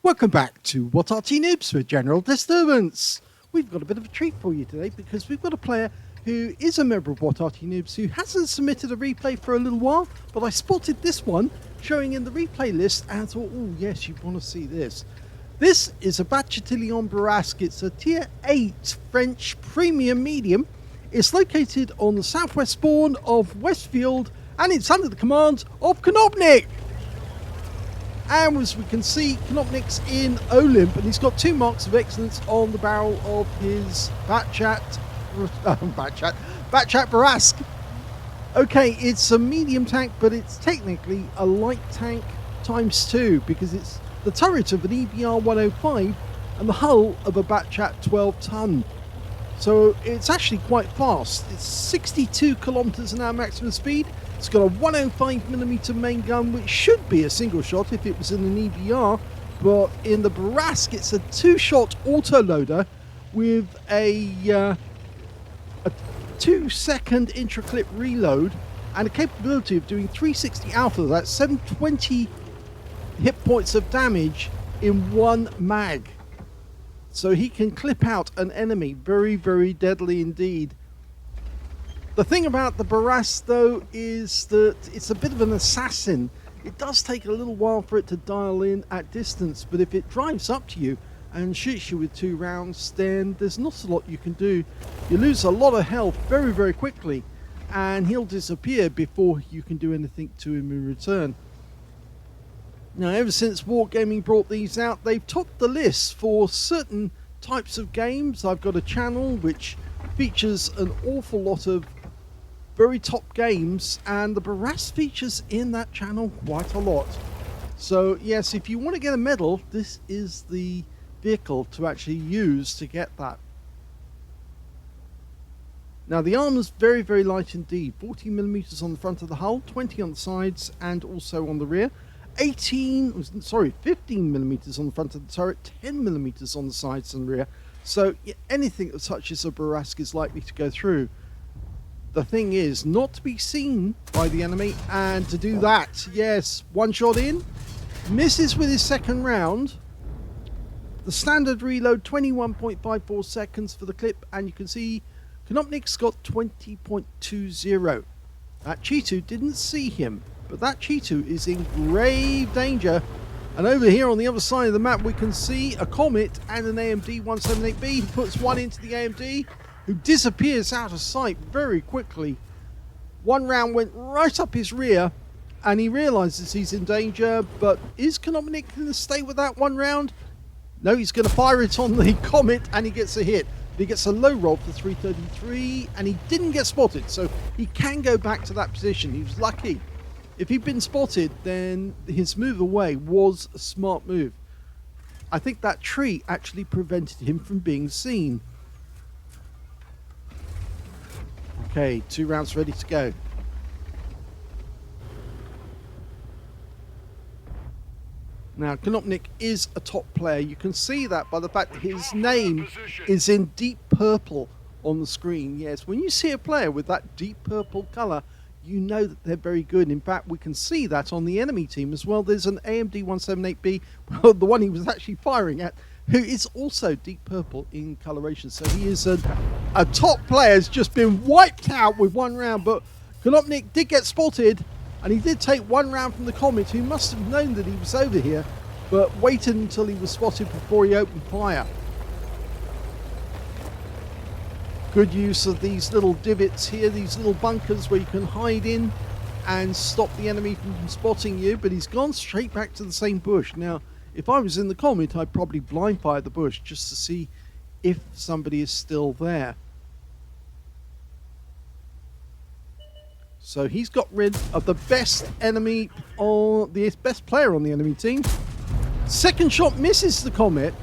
Welcome back to What Arty Noobs with General Disturbance. We've got a bit of a treat for you today because we've got a player who is a member of What Arty Noobs who hasn't submitted a replay for a little while, but I spotted this one showing in the replay list and thought, oh yes, you want to see this. This is a Bat Châtillon Bourrasque. It's a tier 8 French premium medium. It's located on the southwest spawn of Westfield and it's under the command of Knopnik. And as we can see, Knopnik's in OLIMP, and he's got 2 marks of excellence on the barrel of his Bat Châtillon Bourrasque. Okay, it's a medium tank, but it's technically a light tank times 2 because it's the turret of an EBR 105 and the hull of a Bat Châtillon 12 ton. So it's actually quite fast. It's 62 kilometers an hour maximum speed. It's got a 105mm main gun, which should be a single shot if it was in an EBR, but in the Bourrasque it's a 2-shot autoloader with a 2-second intra-clip reload and a capability of doing 360 alpha. That's 720 hit points of damage in 1 mag. So he can clip out an enemy very, very deadly indeed. The thing about the Bourrasque though is that it's a bit of an assassin. It does take a little while for it to dial in at distance, but if it drives up to you and shoots you with 2 rounds, then there's not a lot you can do. You lose a lot of health very, very quickly, and he'll disappear before you can do anything to him in return. Now, ever since Wargaming brought these out, they've topped the list for certain types of games. I've got a channel which features an awful lot of very top games, and the Bourrasque features in that channel quite a lot. So yes, if you want to get a medal, this is the vehicle to actually use to get that. Now the armor's very, very light indeed. 14mm on the front of the hull, 20 on the sides and also on the rear. 15mm on the front of the turret, 10mm on the sides and rear. So anything that touches a Bourrasque is likely to go through. The thing is not to be seen by the enemy, and to do that, yes, 1 shot in, misses with his 2nd round. The standard reload 21.54 seconds for the clip, and you can see Knopnik's got 20.20. That Cheetu didn't see him, but that Cheetu is in grave danger. And over here on the other side of the map we can see a Comet and an AMD 178B. He puts one into the AMD, who disappears out of sight very quickly. 1 round went right up his rear and he realizes he's in danger, but is Knopnik going to stay with that 1 round? No, he's going to fire it on the Comet and he gets a hit. He gets a low roll for 333 and he didn't get spotted, so he can go back to that position. He was lucky. If he'd been spotted, then his move away was a smart move. I think that tree actually prevented him from being seen. Okay, 2 rounds ready to go. Now, Knopnik is a top player. You can see that by the fact that his name is in deep purple on the screen. Yes, when you see a player with that deep purple colour, you know that they're very good. In fact, we can see that on the enemy team as well. There's an AMD 178B, well, the one he was actually firing at, who is also deep purple in coloration. So he is a top player, has just been wiped out with 1 round, but Knopnik did get spotted, and he did take 1 round from the Comet, who must have known that he was over here, but waited until he was spotted before he opened fire. Good use of these little divots here, these little bunkers where you can hide in and stop the enemy from spotting you, but he's gone straight back to the same bush. Now, if I was in the Comet, I'd probably blind fire the bush just to see if somebody is still there. So he's got rid of the best enemy, or the best player on the enemy team. 2nd shot misses the Comet.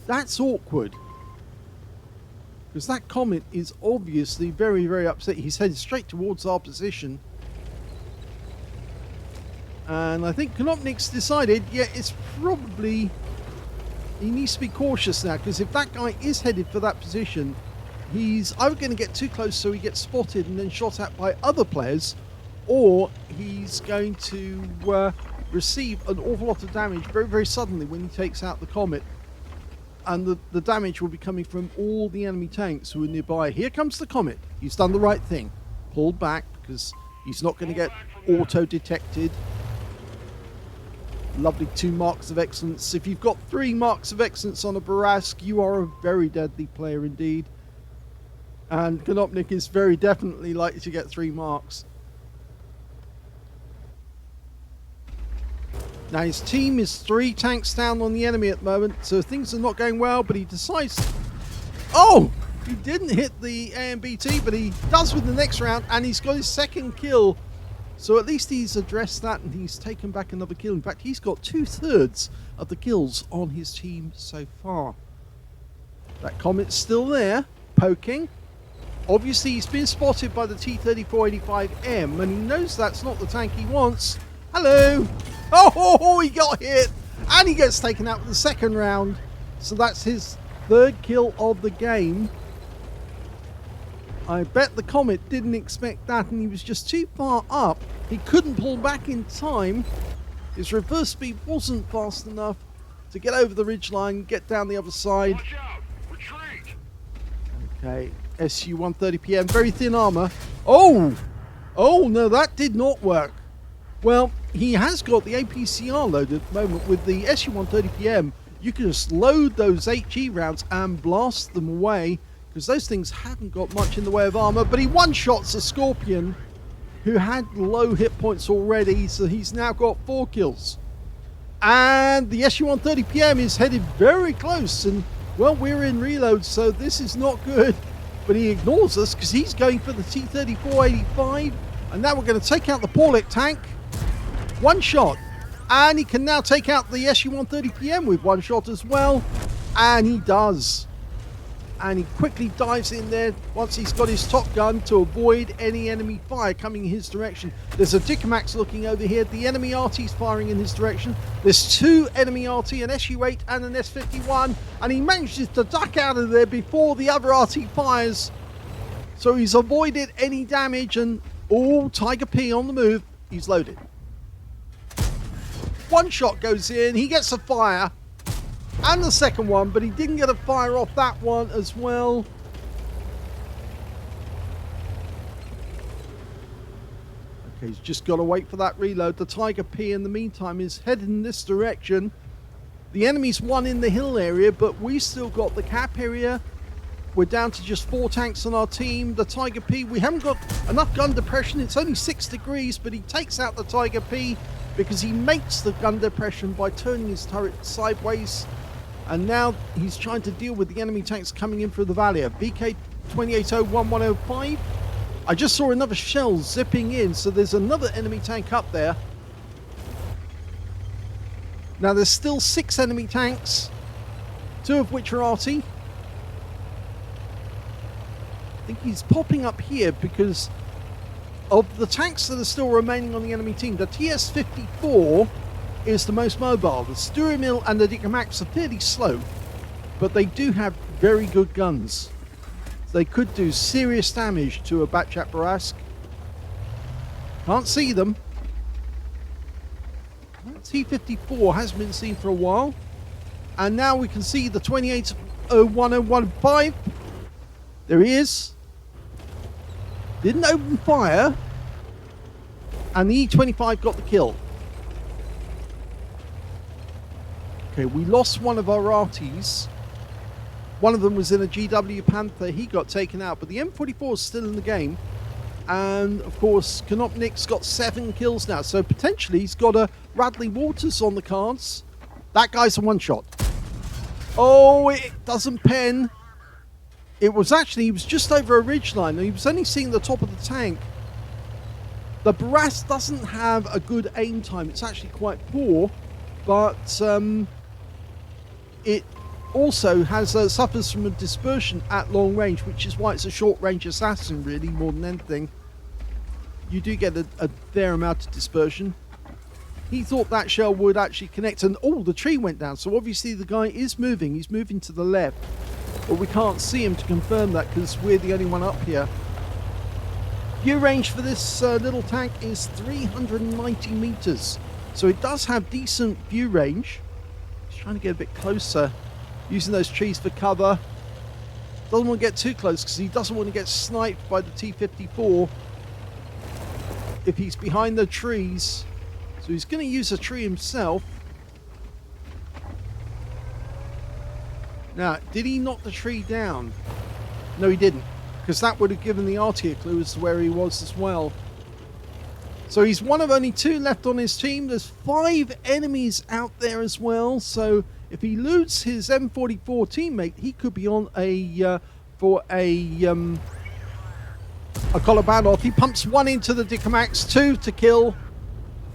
That's awkward, because that Comet is obviously very, very upset. He's headed straight towards our position. And I think Knopnik's decided, yeah, it's probably... he needs to be cautious now, because if that guy is headed for that position, he's either going to get too close so he gets spotted and then shot at by other players, or he's going to receive an awful lot of damage very, very suddenly when he takes out the Comet. And the damage will be coming from all the enemy tanks who are nearby. Here comes the Comet. He's done the right thing. Pulled back because he's not going to get auto-detected. Lovely 2 marks of excellence. If you've got 3 marks of excellence on a Bourrasque, you are a very deadly player indeed. And Konopnik is very definitely likely to get 3 marks. Now his team is 3 tanks down on the enemy at the moment, so things are not going well, but he decides... Oh! He didn't hit the AMBT, but he does with the next round, and he's got his 2nd kill. So at least he's addressed that, and he's taken back another kill. In fact, he's got 2/3 of the kills on his team so far. That Comet's still there, poking. Obviously, he's been spotted by the T-3485M, and he knows that's not the tank he wants. Hello! Oh, he got hit! And he gets taken out for the 2nd round. So that's his 3rd kill of the game. I bet the Comet didn't expect that, and he was just too far up. He couldn't pull back in time. His reverse speed wasn't fast enough to get over the ridgeline, get down the other side. Watch out! Retreat! Okay, SU-130PM, very thin armor. Oh! Oh, no, that did not work. Well, he has got the APCR loaded at the moment. With the SU-130PM, you can just load those HE rounds and blast them away, because those things haven't got much in the way of armor. But he one-shots a Scorpion who had low hit points already, so he's now got 4 kills. And the SU-130PM is headed very close, and, well, we're in reload, so this is not good. But he ignores us because he's going for the T-3485, and now we're going to take out the Porlick tank. 1 shot, and he can now take out the SU-130PM with 1 shot as well, and he does. And he quickly dives in there once he's got his top gun to avoid any enemy fire coming in his direction. There's a Dicamax looking over here. The enemy Arty's firing in his direction. There's 2 enemy Arty, an SU-8 and an S-51, and he manages to duck out of there before the other Arty fires. So he's avoided any damage, and Tiger P on the move. He's loaded. 1 shot goes in, he gets a fire, and the 2nd one, but he didn't get a fire off that one as well. Okay, he's just got to wait for that reload. The Tiger P in the meantime is headed in this direction. The enemy's 1 in the hill area, but we still got the cap area. We're down to just 4 tanks on our team. The Tiger P, we haven't got enough gun depression. It's only 6 degrees, but he takes out the Tiger P because he makes the gun depression by turning his turret sideways. And now he's trying to deal with the enemy tanks coming in through the valley. VK-2801-105. I just saw another shell zipping in, so there's another enemy tank up there. Now there's still 6 enemy tanks, 2 of which are Arty. I think he's popping up here because of the tanks that are still remaining on the enemy team. The TS-54 is the most mobile. The Sturimil and the Dicamax are fairly slow, but they do have very good guns. They could do serious damage to a Bat Châtillon Bourrasque. Can't see them. T-54 hasn't been seen for a while. And now we can see the 2801-015. There he is. Didn't open fire. And the E-25 got the kill. Okay, we lost one of our Arties. One of them was in a GW Panther. He got taken out, but the M44 is still in the game. And, of course, Konopnik's got 7 kills now. So, potentially, he's got a Radley Waters on the cards. That guy's a one-shot. Oh, it doesn't pen. It was actually, he was just over a ridgeline, and he was only seeing the top of the tank. The Bourrasque doesn't have a good aim time. It's actually quite poor, but it also has suffers from a dispersion at long range, which is why it's a short-range assassin, really, more than anything. You do get a fair amount of dispersion. He thought that shell would actually connect, and oh, the tree went down. So obviously the guy is moving. He's moving to the left, but we can't see him to confirm that because we're the only one up here. View range for this little tank is 390 meters. So it does have decent view range. He's trying to get a bit closer, using those trees for cover. Doesn't want to get too close because he doesn't want to get sniped by the T-54 if he's behind the trees. So he's going to use a tree himself. Now, did he knock the tree down? No, he didn't, because that would have given the Arty a clue as to where he was as well. So he's one of only 2 left on his team. There's 5 enemies out there as well. So if he loses his M44 teammate, he could be on a for a collar ban off. He pumps 1 into the Dicamax, 2 to kill.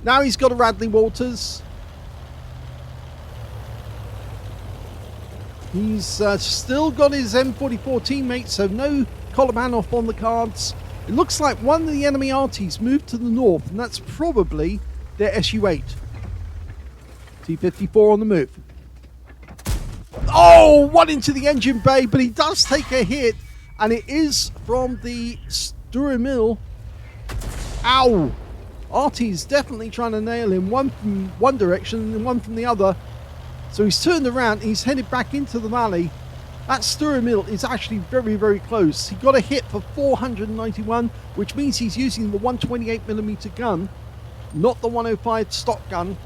Now he's got a Radley Walters. He's still got his M44 teammate, so no collar ban off on the cards. It looks like one of the enemy Arties moved to the north, and that's probably their SU-8. T-54 on the move. Oh, 1 into the engine bay, but he does take a hit, and it is from the Sturmil. Ow! Arty's definitely trying to nail him, one from one direction and one from the other. So he's turned around, he's headed back into the valley. That Sturmil is actually very, very close. He got a hit for 491, which means he's using the 128mm gun, not the 105 stock gun.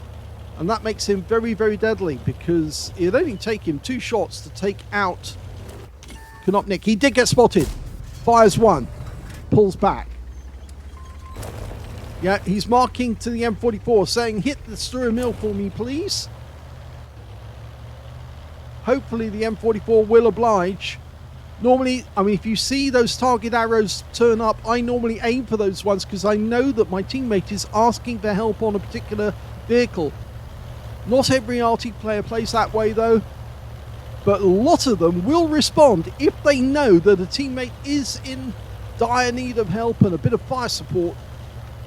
And that makes him very, very deadly, because it'd only take him 2 shots to take out Konopnik. He did get spotted. Fires 1. Pulls back. Yeah, he's marking to the M44, saying, hit the Sturmil for me, please. Hopefully the M44 will oblige. Normally, I mean, if you see those target arrows turn up, I normally aim for those ones because I know that my teammate is asking for help on a particular vehicle. Not every Arty player plays that way though, but a lot of them will respond if they know that a teammate is in dire need of help and a bit of fire support.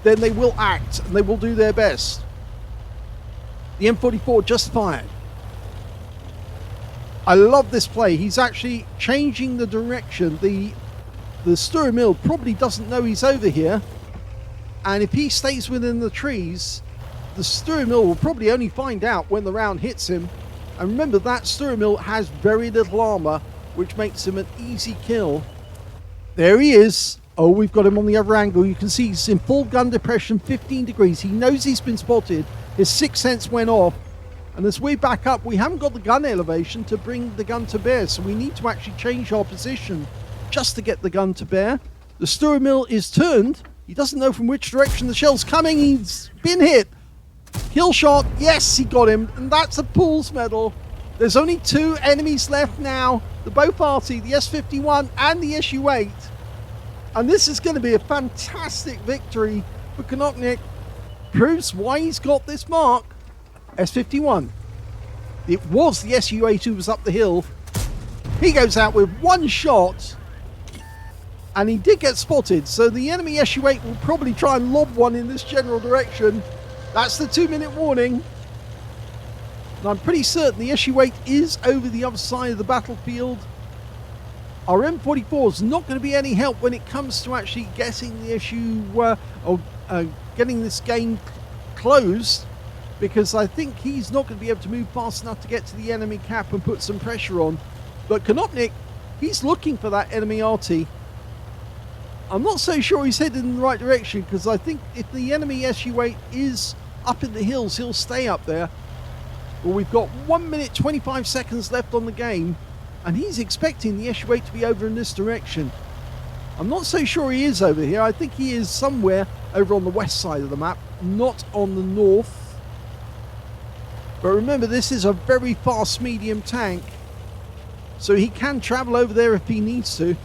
Then they will act and they will do their best. The M44 just fired. I love this play. He's actually changing the direction. The Sturmil probably doesn't know he's over here, and if he stays within the trees, the Sturmil will probably only find out when the round hits him. And remember, that Sturmil has very little armor, which makes him an easy kill. There he is. Oh, we've got him on the other angle. You can see he's in full gun depression, 15 degrees. He knows he's been spotted. His sixth sense went off. And as we back up, we haven't got the gun elevation to bring the gun to bear, so we need to actually change our position just to get the gun to bear. The Sturmil is turned. He doesn't know from which direction the shell's coming. He's been hit. Kill shot. Yes, he got him. And that's a Pools medal. There's only 2 enemies left now. The both Arty, the S51 and the SU-8. And this is going to be a fantastic victory for Konopnik. Proves why he's got this mark. S51. It was the SU-8 who was up the hill. He goes out with 1 shot, and he did get spotted, so the enemy SU-8 will probably try and lob one in this general direction. That's the 2-minute warning. And I'm pretty certain the SU-8 is over the other side of the battlefield. Our M44 is not going to be any help when it comes to actually getting the getting this game closed, because I think he's not going to be able to move fast enough to get to the enemy cap and put some pressure on. But Konopnik, he's looking for that enemy Arty. I'm not so sure he's headed in the right direction, because I think if the enemy SU-8 is up in the hills, he'll stay up there. Well, we've got 1 minute 25 seconds left on the game, and he's expecting the SU-8 to be over in this direction. I'm not so sure he is over here. I think he is somewhere over on the west side of the map, not on the north. But remember, this is a very fast medium tank, so he can travel over there if he needs to.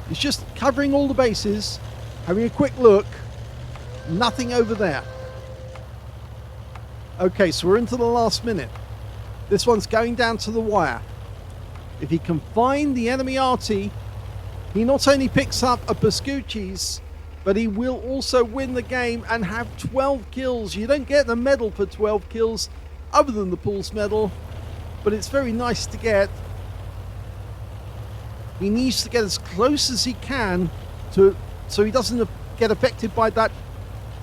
He's just covering all the bases, having a quick look. Nothing over there. Okay, so we're into the last minute. This one's going down to the wire. If he can find the enemy Arty, he not only picks up a Pascucci's, but he will also win the game and have 12 kills. You don't get the medal for 12 kills other than the Pools medal, but it's very nice to get. He needs to get as close as he can to, so he doesn't get affected by that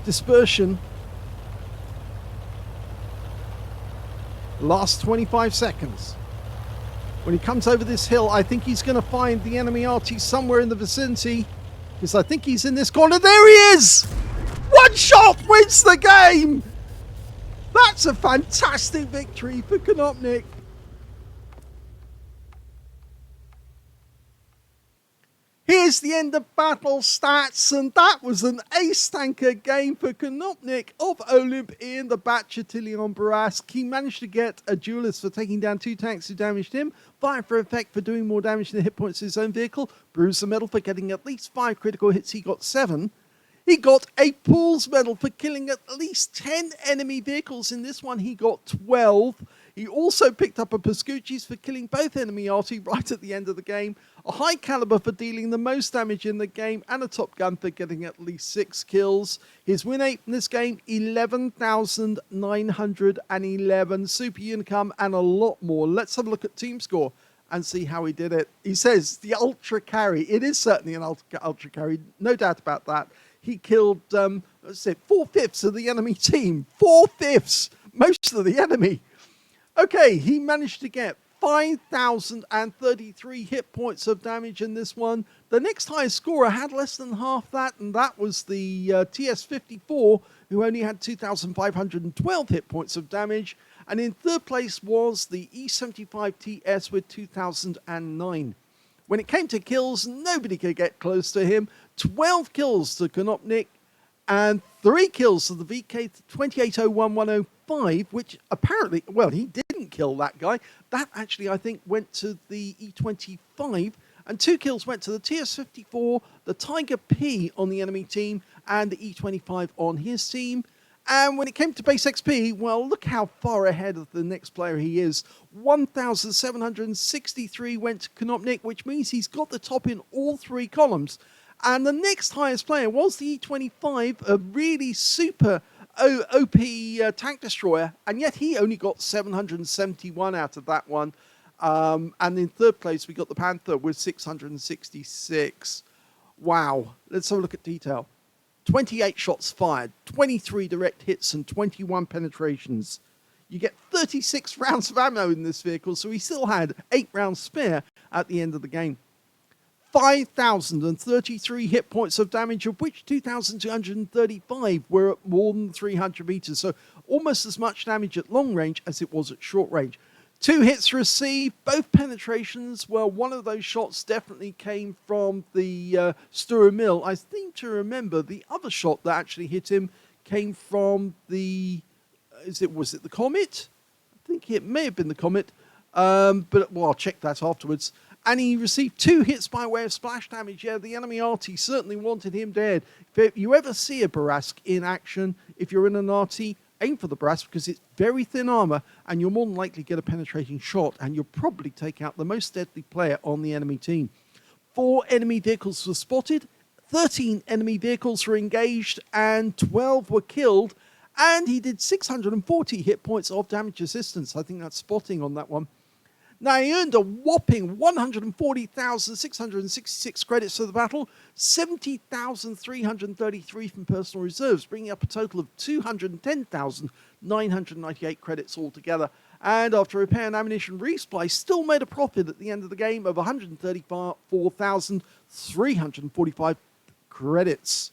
dispersion. Last 25 seconds. When he comes over this hill, I think he's going to find the enemy Arty somewhere in the vicinity, because I think he's in this corner. There he is! One shot wins the game! That's a fantastic victory for Konopnik. Here's the end of battle stats, and that was an ace tanker game for Konopnik of OLIMP in the Bat Châtillon Bourrasque. He managed to get a duelist for taking down 2 tanks who damaged him, Fire for effect for doing more damage than the hit points of his own vehicle, Bruiser medal for getting at least 5 critical hits, he got 7. He got a Pools medal for killing at least 10 enemy vehicles. In this one, he got 12. He also picked up a Pascucci's for killing both enemy Arty right at the end of the game, a High Caliber for dealing the most damage in the game, and a Top Gun for getting at least 6 kills. His win rate in this game, 11,911. Super Unicum and a lot more. Let's have a look at team score and see how he did it. He says the Ultra Carry. It is certainly an Ultra Carry, no doubt about that. He killed, let's say, 4/5 of the enemy team. 4/5, most of the enemy. Okay, he managed to get 5,033 hit points of damage in this one. The next highest scorer had less than half that, and that was the TS54, who only had 2,512 hit points of damage. And in third place was the E75TS with 2,009. When it came to kills, nobody could get close to him. 12 kills to Konopnik and 3 kills to the VK2801105, which apparently, well, he didn't kill that guy. That actually, I think, went to the E25, and 2 kills went to the TS54, the Tiger P on the enemy team, and the E25 on his team. And when it came to base XP, well, look how far ahead of the next player he is. 1,763 went to Konopnik, which means he's got the top in all 3 columns. And the next highest player was the E25, a really super OP tank destroyer, and yet he only got 771 out of that one. And in third place, we got the Panther with 666. Wow. Let's have a look at detail. 28 shots fired, 23 direct hits, and 21 penetrations. You get 36 rounds of ammo in this vehicle, so he still had 8 rounds spare at the end of the game. 5,033 hit points of damage, of which 2,235 were at more than 300 meters, so almost as much damage at long range as it was at short range. 2 hits received, both penetrations. Well, one of those shots definitely came from the Sture Mill. I seem to remember the other shot that actually hit him came from the, was it the Comet? I think it may have been the Comet, but well, I'll check that afterwards. And he received 2 hits by way of splash damage. Yeah, the enemy Arty certainly wanted him dead. If you ever see a Bourrasque in action, if you're in an Arty, aim for the Bourrasque because it's very thin armor and you'll more than likely get a penetrating shot, and you'll probably take out the most deadly player on the enemy team. 4 enemy vehicles were spotted, 13 enemy vehicles were engaged, and 12 were killed, and he did 640 hit points of damage assistance. I think that's spotting on that one. Now, he earned a whopping 140,666 credits for the battle, 70,333 from personal reserves, bringing up a total of 210,998 credits altogether. And after repair and ammunition resupply, still made a profit at the end of the game of 134,345 credits.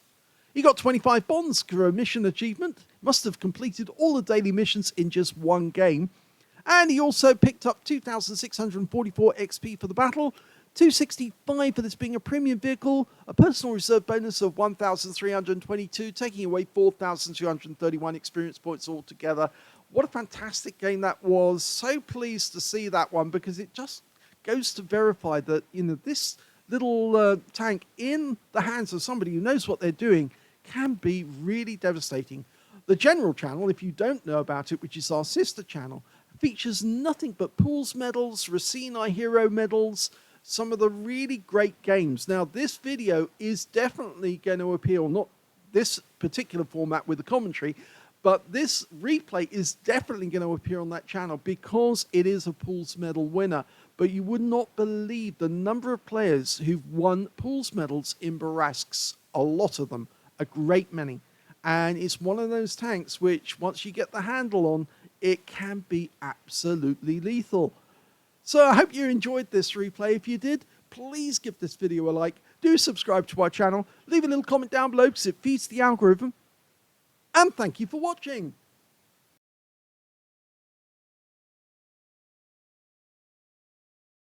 He got 25 bonds for a mission achievement, must have completed all the daily missions in just 1 game. And he also picked up 2,644 XP for the battle, 265 for this being a premium vehicle, a personal reserve bonus of 1,322, taking away 4,231 experience points altogether. What a fantastic game that was. So pleased to see that one, because it just goes to verify that, you know, this little tank in the hands of somebody who knows what they're doing can be really devastating. The general channel, if you don't know about it, which is our sister channel, features nothing but Pools medals, Racine Hero medals, some of the really great games. Now, this video is definitely going to appeal, not this particular format with the commentary, but this replay is definitely going to appear on that channel because it is a Pools medal winner. But you would not believe the number of players who've won Pools medals in Bourrasques. A lot of them, a great many. And it's one of those tanks which, once you get the handle on, it can be absolutely lethal. So I hope you enjoyed this replay. If you did, please give this video a like. Do subscribe to our channel. Leave a little comment down below because it feeds the algorithm. And thank you for watching.